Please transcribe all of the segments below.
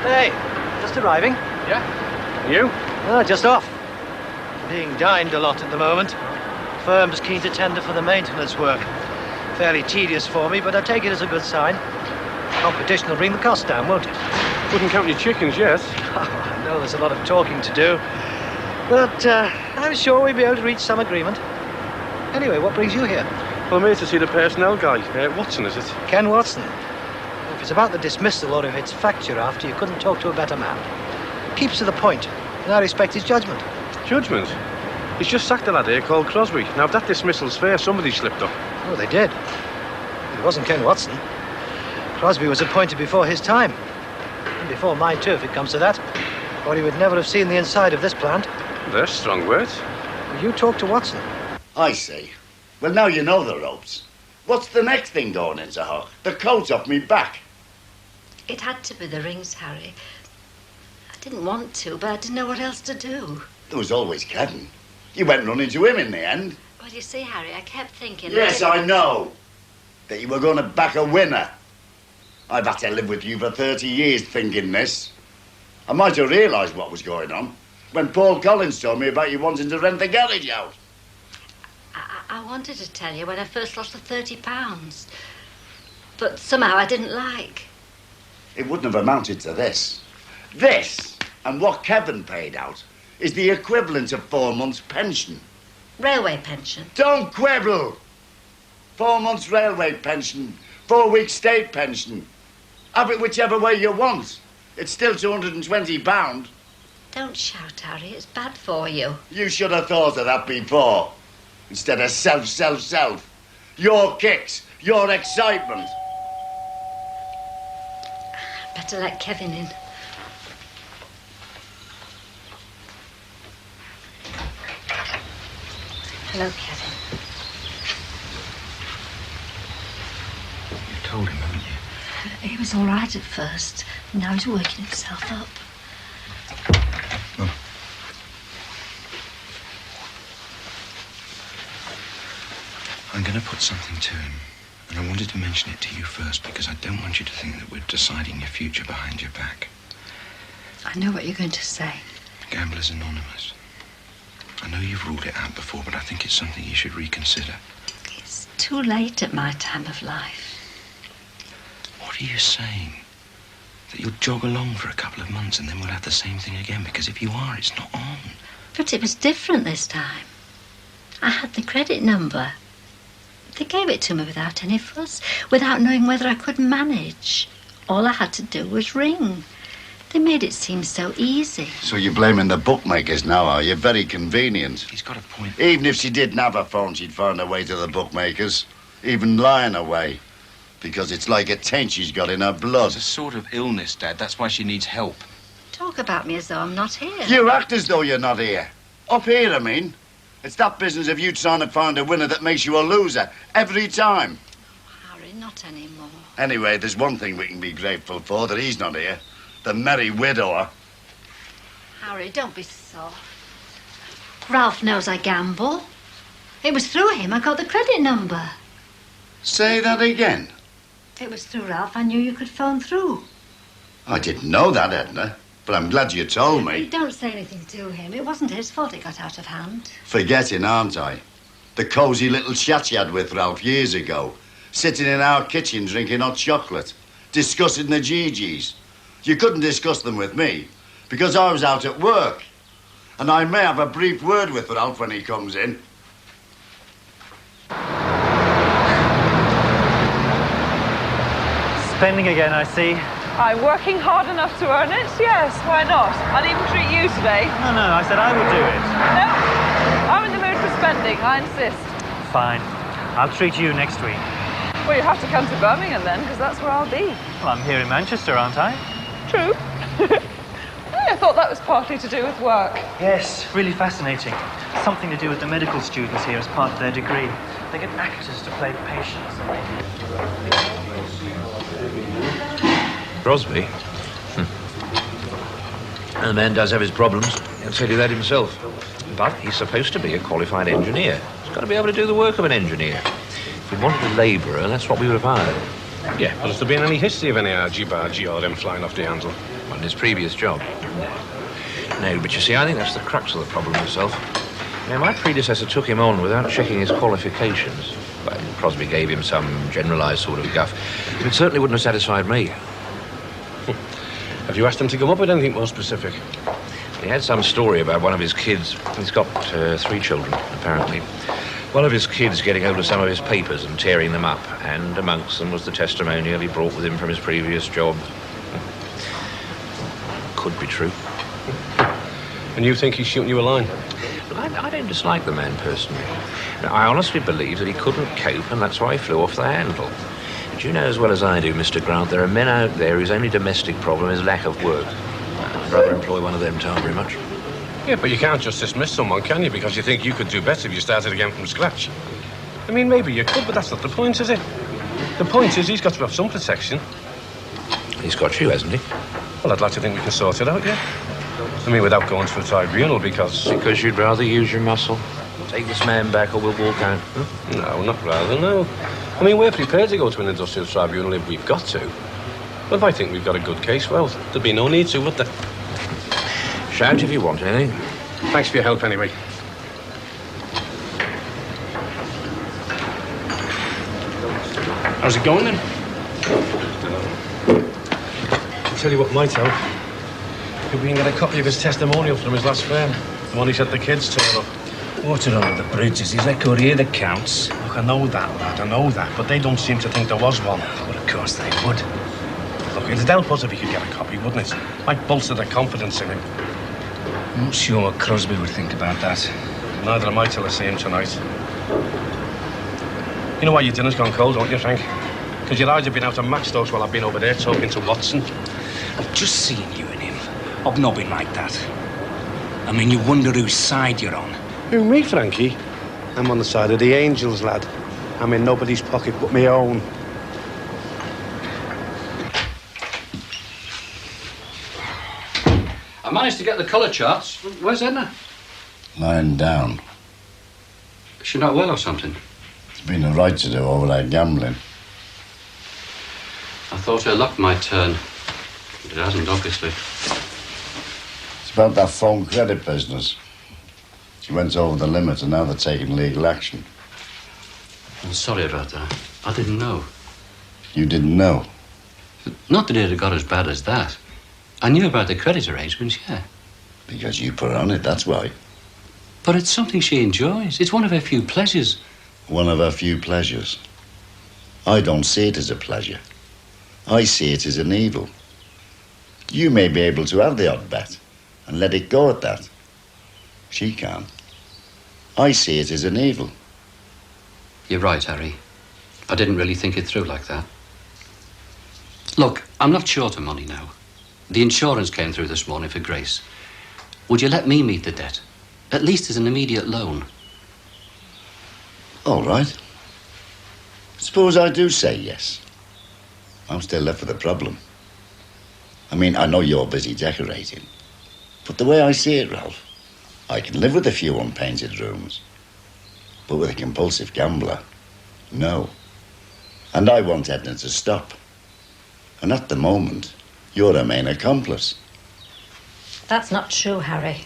Hey, just arriving. Yeah? You? Just off. Being dined a lot at the moment. Firm's keen to tender for the maintenance work. Fairly tedious for me, but I take it as a good sign. Competition will bring the cost down, won't it? Wouldn't count your chickens yet. Oh, I know there's a lot of talking to do. But I'm sure we'll be able to reach some agreement. Anyway, what brings you here? Well, I'm here to see the personnel guy. Watson, is it? Ken Watson. If it's about the dismissal or if it's fact you're after, you couldn't talk to a better man. Keeps to the point, and I respect his judgment. Judgment? He's just sacked a lad here called Crosby. Now, if that dismissal's fair, somebody slipped up. Oh, they did. It wasn't Ken Watson. Crosby was appointed before his time. And before mine, too, if it comes to that. Or he would never have seen the inside of this plant. They're strong words. Will you talk to Watson? I see. Well, now you know the ropes. What's the next thing going into her? The coat's off me back. It had to be the rings, Harry. I didn't want to, but I didn't know what else to do. There was always Kevin. You went running to him in the end. Well, you see, Harry, I kept thinking... Yes, I know. That you were going to back a winner. I've had to live with you for 30 years thinking this. I might have realised what was going on when Paul Collins told me about you wanting to rent the garage out. I wanted to tell you when I first lost the £30. But somehow I didn't like. It wouldn't have amounted to this. This, and what Kevin paid out, is the equivalent of 4 months' pension. Railway pension. Don't quibble! 4 months' railway pension, 4 weeks' state pension. Have it whichever way you want. It's still £220. Don't shout, Harry. It's bad for you. You should have thought of that before. Instead of self. Your kicks, your excitement. Better let Kevin in. Hello, Kevin. You told him, haven't you? He was all right at first. Now he's working himself up. Well, I'm going to put something to him. And I wanted to mention it to you first because I don't want you to think that we're deciding your future behind your back. I know what you're going to say. Gamblers Anonymous. I know you've ruled it out before, but I think it's something you should reconsider. It's too late at my time of life. What are you saying? That you'll jog along for a couple of months and then we'll have the same thing again? Because if you are, it's not on. But it was different this time. I had the credit number. They gave it to me without any fuss, without knowing whether I could manage. All I had to do was ring. They made it seem so easy. So you're blaming the bookmakers now, are you? Very convenient. He's got a point. Even if she didn't have a phone, she'd find her way to the bookmakers. Even lying away. Because it's like a taint she's got in her blood. It's a sort of illness, Dad. That's why she needs help. Talk about me as though I'm not here. You act as though you're not here. Up here, I mean. It's that business of you trying to find a winner that makes you a loser. Every time. Harry, not anymore. Anyway, there's one thing we can be grateful for, that he's not here. The merry widower. Harry, don't be soft. Ralph knows I gamble. It was through him I got the credit number. Say that again. It was through Ralph I knew you could phone through. I didn't know that, Edna. But I'm glad you told me. Don't say anything to him. It wasn't his fault it got out of hand. Forgetting, aren't I? The cosy little chat you had with Ralph years ago. Sitting in our kitchen drinking hot chocolate. Discussing the GGs. You couldn't discuss them with me. Because I was out at work. And I may have a brief word with Ralph when he comes in. Spending again, I see. I'm working hard enough to earn it, yes, why not? I'd even treat you today. No, I said I would do it. No, I'm in the mood for spending, I insist. Fine. I'll treat you next week. Well, you have to come to Birmingham then, because that's where I'll be. Well, I'm here in Manchester, aren't I? True. I thought that was partly to do with work. Yes, really fascinating. Something to do with the medical students here as part of their degree. They get actors to play patients. Crosby? And the man does have his problems. He'll tell you that himself. But he's supposed to be a qualified engineer. He's got to be able to do the work of an engineer. If we wanted a labourer, that's what we would have hired. Yeah, but has there been any history of any argy-bargy or them flying off the handle? on his previous job. No, but you see, I think that's the crux of the problem myself. Now, my predecessor took him on without checking his qualifications. Well, Crosby gave him some generalised sort of guff. It certainly wouldn't have satisfied me. Have you asked him to come up with anything more specific? He had some story about one of his kids. He's got 3 children, apparently. One of his kids getting hold of some of his papers and tearing them up, and amongst them was the testimonial he brought with him from his previous job. Could be true. And you think he's shooting you a line? Look, I don't dislike the man personally. Now, I honestly believe that he couldn't cope, and that's why he flew off the handle. But you know as well as I do, Mr. Grant, there are men out there whose only domestic problem is lack of work. I'd rather employ one of them, Tarbury, much. Yeah, but you can't just dismiss someone, can you? Because you think you could do better if you started again from scratch. I mean, maybe you could, but that's not the point, is it? The point is he's got to have some protection. He's got you, hasn't he? Well, I'd like to think we can sort it out, yeah? I mean, without going to a tribunal, because... Because you'd rather use your muscle. Take this man back or we'll walk out. No, not rather, no. I mean, we're prepared to go to an industrial tribunal if we've got to. But if I think we've got a good case, well, there'd be no need to, would there? Shout if you want anything. Thanks for your help, anyway. How's it going, then? I'll tell you what might help. If we can get a copy of his testimonial from his last firm. The one he said the kids tore up. Water under the bridges. He's a courier that counts. Look, I know that, lad, I know that. But they don't seem to think there was one. But of course they would. Look, it'd help us if he could get a copy, wouldn't it? Might bolster their confidence in him. I'm not sure what Crosby would think about that. Neither am I till I see him tonight. You know why your dinner's gone cold, don't you, Frank? Because your eyes have been out of match-stokes while I've been over there talking to Watson. I've just seen you and him hobnobbing like that. I mean, you wonder whose side you're on. Who, me, Frankie? I'm on the side of the angels, lad. I'm in nobody's pocket but my own. I managed to get the colour charts. Where's Edna? Lying down. Is she not well or something? It's been a right to do over that gambling. I thought her luck might turn. But it hasn't, obviously. It's about that phone credit business. She went over the limit and now they're taking legal action. I'm sorry about that. I didn't know. You didn't know? Not that it had got as bad as that. I knew about the credit arrangements, yeah. Because you put her on it, that's why. But it's something she enjoys. It's one of her few pleasures. One of her few pleasures. I don't see it as a pleasure. I see it as an evil. You may be able to have the odd bet and let it go at that. She can't. I see it as an evil. You're right, Harry. I didn't really think it through like that. Look, I'm not short of money now. The insurance came through this morning for Grace. Would you let me meet the debt? At least as an immediate loan. All right. Suppose I do say yes. I'm still left with a problem. I mean, I know you're busy decorating. But the way I see it, Ralph, I can live with a few unpainted rooms. But with a compulsive gambler, no. And I want Edna to stop. And at the moment, you're her main accomplice. That's not true, Harry.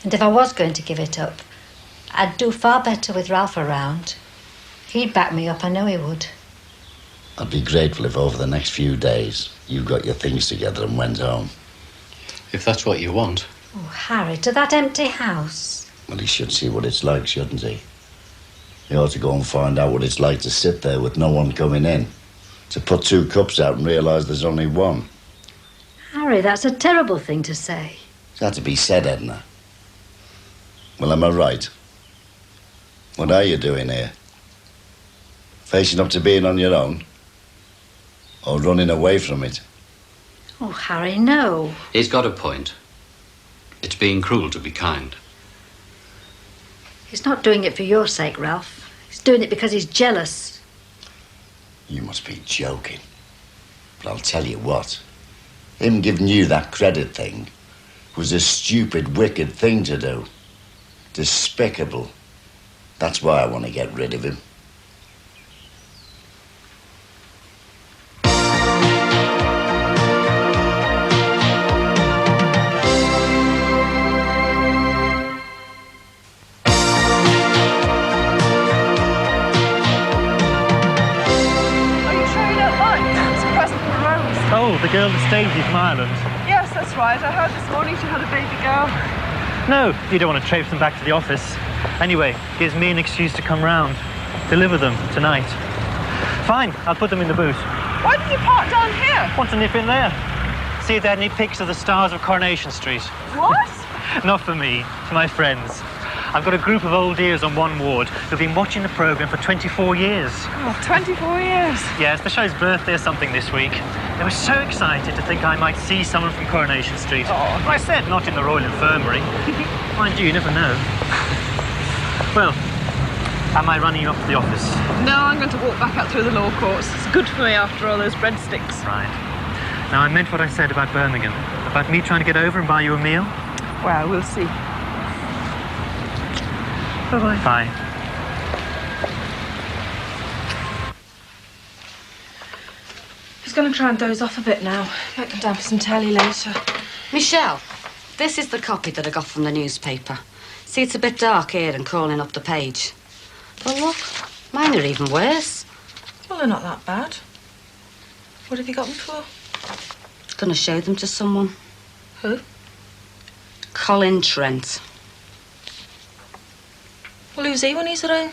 And if I was going to give it up, I'd do far better with Ralph around. He'd back me up, I know he would. I'd be grateful if over the next few days you got your things together and went home. If that's what you want. Oh, Harry, to that empty house. Well, he should see what it's like, shouldn't he? He ought to go and find out what it's like to sit there with no one coming in. To put 2 cups out and realise there's only one. Harry, that's a terrible thing to say. It's had to be said, Edna. Well, am I right? What are you doing here? Facing up to being on your own? Or running away from it? Oh, Harry, no. He's got a point. It's being cruel to be kind. He's not doing it for your sake, Ralph. He's doing it because he's jealous. You must be joking. But I'll tell you what. Him giving you that credit thing was a stupid, wicked thing to do. Despicable. That's why I want to get rid of him. girl that stayed with you from Ireland? Yes, that's right. I heard this morning she had a baby girl. No, you don't want to traipse them back to the office. Anyway, gives me an excuse to come round. Deliver them tonight. Fine, I'll put them in the boot. Why did you park down here? Want to nip in there? See if they had any pics of the stars of Coronation Street. What? Not for me, for my friends. I've got a group of old ears on one ward who've been watching the programme for 24 years. Oh, 24 years. Yes, the show's birthday or something this week. They were so excited to think I might see someone from Coronation Street. Oh. I said not in the Royal Infirmary. Mind you, you never know. Well, am I running you up to the office? No, I'm going to walk back out through the law courts. It's good for me after all those breadsticks. Right. Now, I meant what I said about Birmingham. About me trying to get over and buy you a meal. Well, we'll see. Bye-bye. Bye. He's going to try and doze off a bit now. Might come down for some telly later. Michelle, this is the copy that I got from the newspaper. See, it's a bit dark here and crawling up the page. But look, mine are even worse. Well, they're not that bad. What have you got them for? Gonna show them to someone. Who? Colin Trent. Well, who's he when he's at home?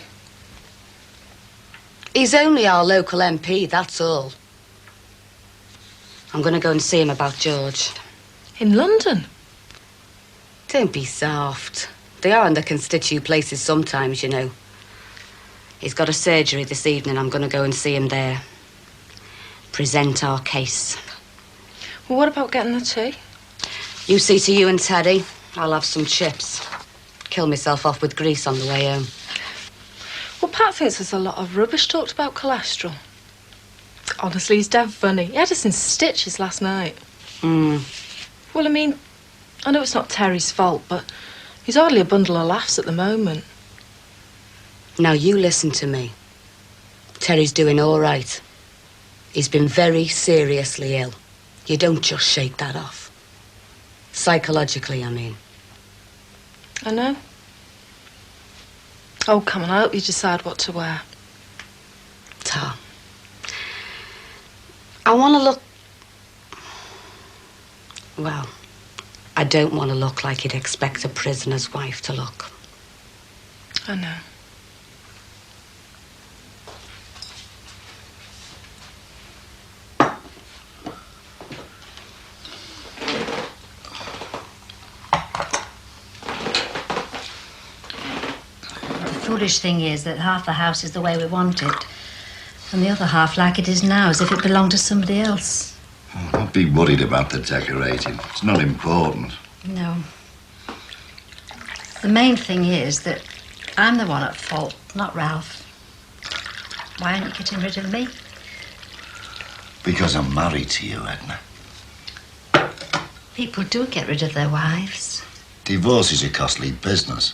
He's only our local MP, that's all. I'm gonna go and see him about George. In London? Don't be soft. They are in the constituent places sometimes, you know. He's got a surgery this evening. I'm gonna go and see him there. Present our case. Well, what about getting the tea? You see to you and Teddy. I'll have some chips. Kill myself off with grease on the way home. Well, Pat thinks there's a lot of rubbish talked about cholesterol. Honestly, he's dead funny. He had us in stitches last night. Well, I mean, I know it's not Terry's fault, but he's hardly a bundle of laughs at the moment. Now, you listen to me. Terry's doing all right. He's been very seriously ill. You don't just shake that off. Psychologically, I mean. I know. Oh, come on, I hope you decide what to wear. Tom, I want to look... Well, I don't want to look like you'd expect a prisoner's wife to look. I know. The foolish thing is that half the house is the way we want it, and the other half like it is now, as if it belonged to somebody else. Oh, don't be worried about the decorating. It's not important. No. The main thing is that I'm the one at fault, not Ralph. Why aren't you getting rid of me? Because I'm married to you, Edna. People do get rid of their wives. Divorce is a costly business.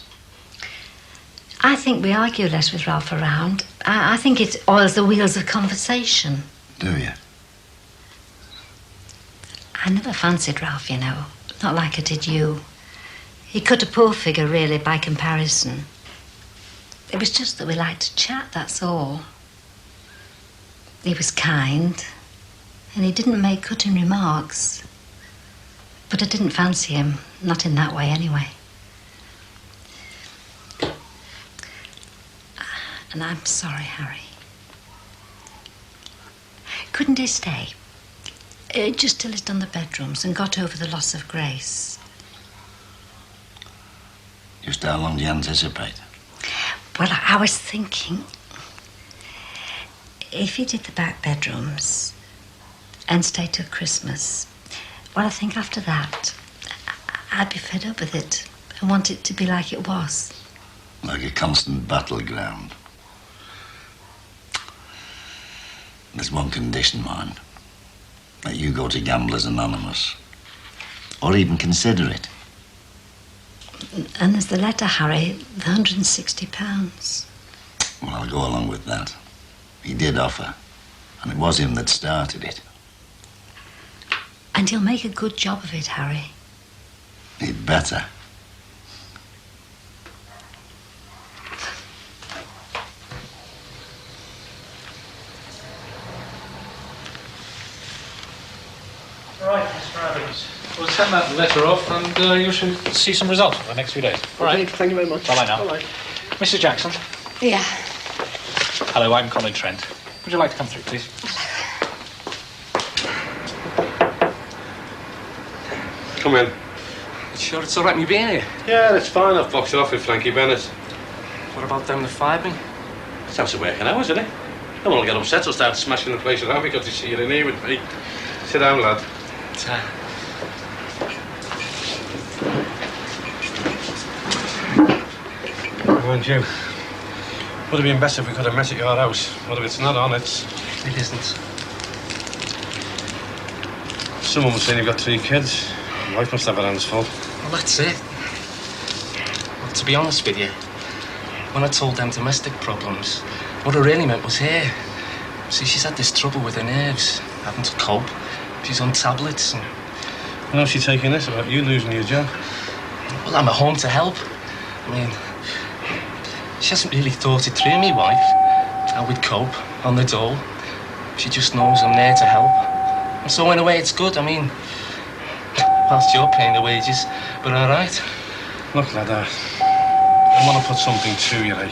I think we argue less with Ralph around. I think it oils the wheels of conversation. Do you? I never fancied Ralph, you know. Not like I did you. He cut a poor figure, really, by comparison. It was just that we liked to chat, that's all. He was kind, and he didn't make cutting remarks. But I didn't fancy him, not in that way, anyway. And I'm sorry, Harry. Couldn't he stay? Just till he's done the bedrooms and got over the loss of Grace. Just how long do you anticipate? Well, I was thinking, if he did the back bedrooms and stayed till Christmas, well, I think after that, I'd be fed up with it and want it to be like it was. Like a constant battleground. There's one condition, mind. That you go to Gamblers Anonymous. Or even consider it. And there's the letter, Harry, the £160. Well, I'll go along with that. He did offer. And it was him that started it. And he'll make a good job of it, Harry. He'd better. We'll send that letter off and you should see some results in the next few days. All right. Okay, thank you very much. Bye-bye now. Bye-bye. Mrs. Jackson. Yeah. Hello, I'm Colin Trent. Would you like to come through, please? Come in. Sure it's all right me being here? Yeah, it's fine. I've boxed it off with Frankie Bennett. What about them the firing? It's how's it working out, isn't it? No one will get upset or start smashing the place around because they see you in here with me. Sit down, lad. Mind you, would have been better if we could have met at your house. But if it's not on, it isn't. Someone was saying you've got 3 kids. Your wife must have her hands full. Well, that's it. Well, to be honest with you, when I told them domestic problems, what I really meant was her. See, she's had this trouble with her nerves, having to cope. She's on tablets and... And how's she taking this about you losing your job? Well, I'm at home to help. I mean, she hasn't really thought it through, me wife, how we'd cope on the dole. She just knows I'm there to help. And so in a way, it's good. I mean, whilst you're paying the wages, but all right. Look, lad, I want to put something to you, eh?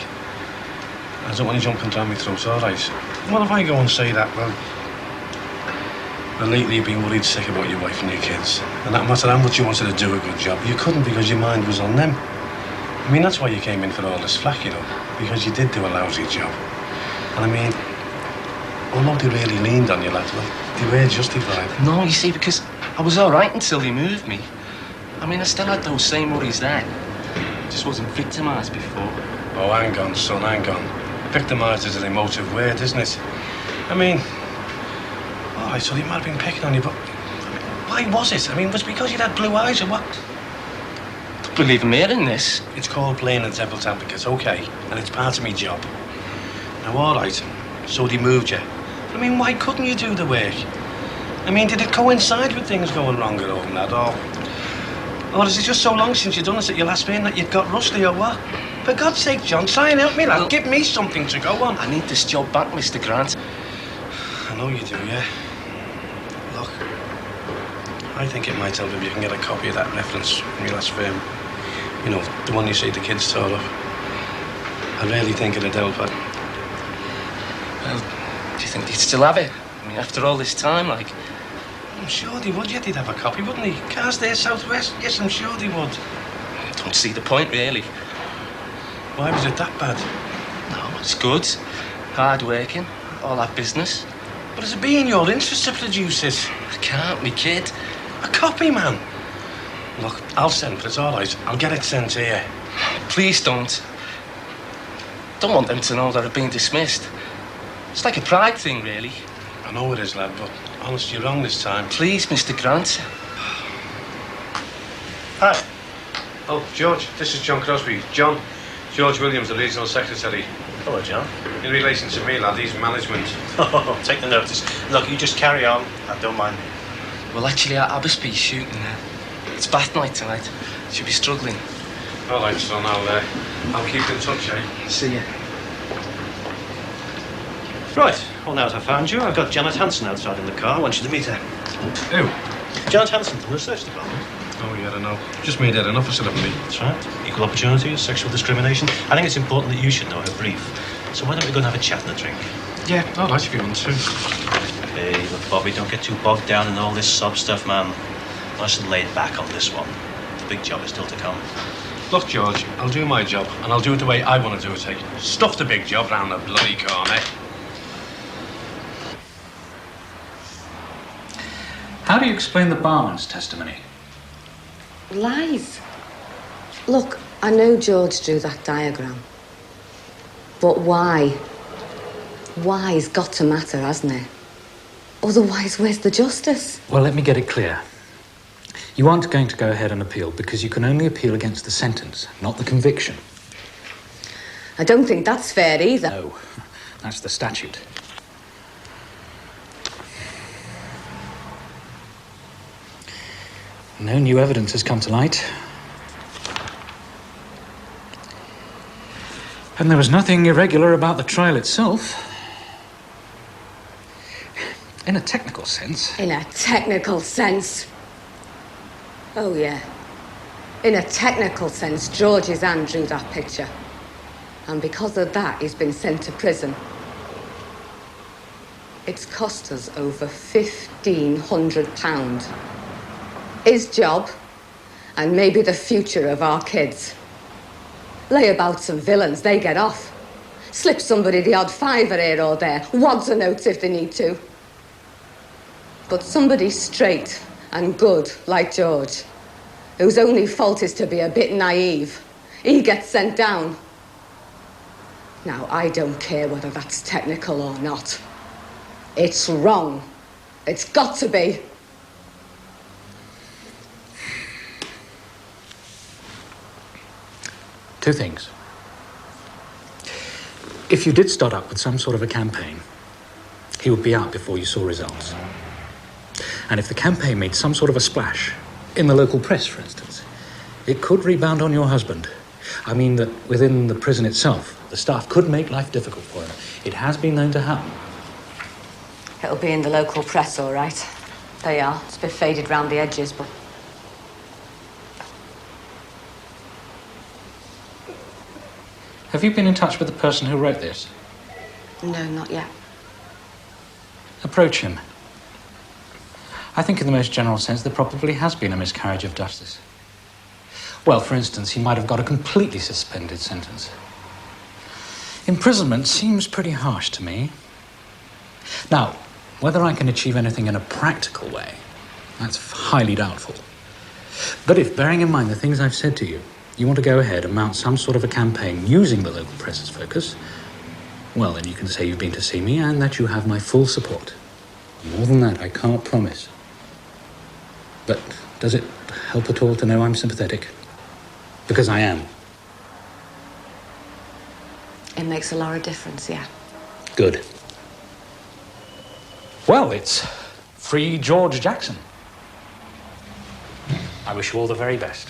I don't want you jumping down my throat, all right? What if I go and say that, well, lately you've been worried sick about your wife and your kids, and that no matter how much you wanted to do a good job, you couldn't because your mind was on them. I mean, that's why you came in for all this flack, you know, because you did do a lousy job. And I mean, although they really leaned on you, lad, well, they were justified. No, you see, because I was all right until you moved me. I mean, I still had those same worries then. I just wasn't victimised before. Oh, hang on, son, hang on. Victimised is an emotive word, isn't it? I mean, all right, so they might have been picking on you, but why was it? I mean, was it because you had blue eyes or what? Don't believe me in this. It's called playing the devil's advocate, okay, and it's part of my job. Now, all right, so they moved you. I mean, why couldn't you do the work? I mean, did it coincide with things going wrong at home, lad, or is it just so long since you'd done this at your last firm that you'd got rusty or what? For God's sake, John, try and help me, lad. Give me something to go on. I need this job back, Mr. Grant. I know you do, yeah. Look, I think it might help if you can get a copy of that reference from your last firm. You know, the one you say the kids tore up. I really think it'd help, but... Well, do you think they'd still have it? I mean, after all this time, like... I'm sure they would, yeah, they'd have a copy, wouldn't they? Cars there, Southwest, yes, I'm sure they would. I don't see the point, really. Why was it that bad? No, it's good. Hard working, all that business. But does it be in your interest to produce it? I can't, me kid. A copy, man. Look, I'll send for it, all right. I'll get it sent here. Please don't. Don't want them to know that I've been dismissed. It's like a pride thing, really. I know it is, lad, but honest, you're wrong this time. Please, Mr. Grant. Hi. Oh, George, this is John Crosby. John, George Williams, the regional secretary. Hello, John. In relation to me, lad, he's management. Oh, take the notice. Look, you just carry on. I don't mind. Well, actually, I must be shooting now. It's bath night tonight. She'll be struggling. All right, son, I'll keep in touch, eh? See ya. Right. Well, now that I've found you, I've got Janet Hanson outside in the car. I want you to meet her. Who? Janet Hanson from the research department. Oh, yeah, I don't know. Just made that an officer of me. That's right. Equal opportunities, sexual discrimination. I think it's important that you should know her brief. So why don't we go and have a chat and a drink? Yeah, all right, if you want to. Hey, look, Bobby, don't get too bogged down in all this sub stuff, man. Nice and laid back on this one. The big job is still to come. Look, George, I'll do my job, and I'll do it the way I want to do it, eh? Stuff the big job round the bloody corner. How do you explain the barman's testimony? Lies. Look, I know George drew that diagram. But why? Why's got to matter, hasn't it? Otherwise, where's the justice? Well, let me get it clear. You aren't going to go ahead and appeal because you can only appeal against the sentence, not the conviction. I don't think that's fair either. No, that's the statute. No new evidence has come to light. And there was nothing irregular about the trial itself. In a technical sense. In a technical sense. Oh, yeah. In a technical sense, George's hand drew that picture. And because of that, he's been sent to prison. It's cost us over £1,500. His job, and maybe the future of our kids. Layabouts and villains, they get off. Slip somebody the odd fiver here or there, wads of notes if they need to. But somebody straight and good, like George, whose only fault is to be a bit naive, he gets sent down. Now, I don't care whether that's technical or not. It's wrong. It's got to be. Two things. If you did start up with some sort of a campaign, he would be out before you saw results. And if the campaign made some sort of a splash, in the local press, for instance, it could rebound on your husband. I mean that within the prison itself, the staff could make life difficult for him. It has been known to happen. It'll be in the local press, all right. They are. It's a bit faded round the edges, but... Have you been in touch with the person who wrote this? No, not yet. Approach him. I think in the most general sense there probably has been a miscarriage of justice. Well, for instance, he might have got a completely suspended sentence. Imprisonment seems pretty harsh to me. Now, whether I can achieve anything in a practical way, that's highly doubtful. But if, bearing in mind the things I've said to you, you want to go ahead and mount some sort of a campaign using the local press's focus, well, then you can say you've been to see me and that you have my full support. More than that, I can't promise. But does it help at all to know I'm sympathetic? Because I am. It makes a lot of difference, yeah. Good. Well, it's free George Jackson. I wish you all the very best.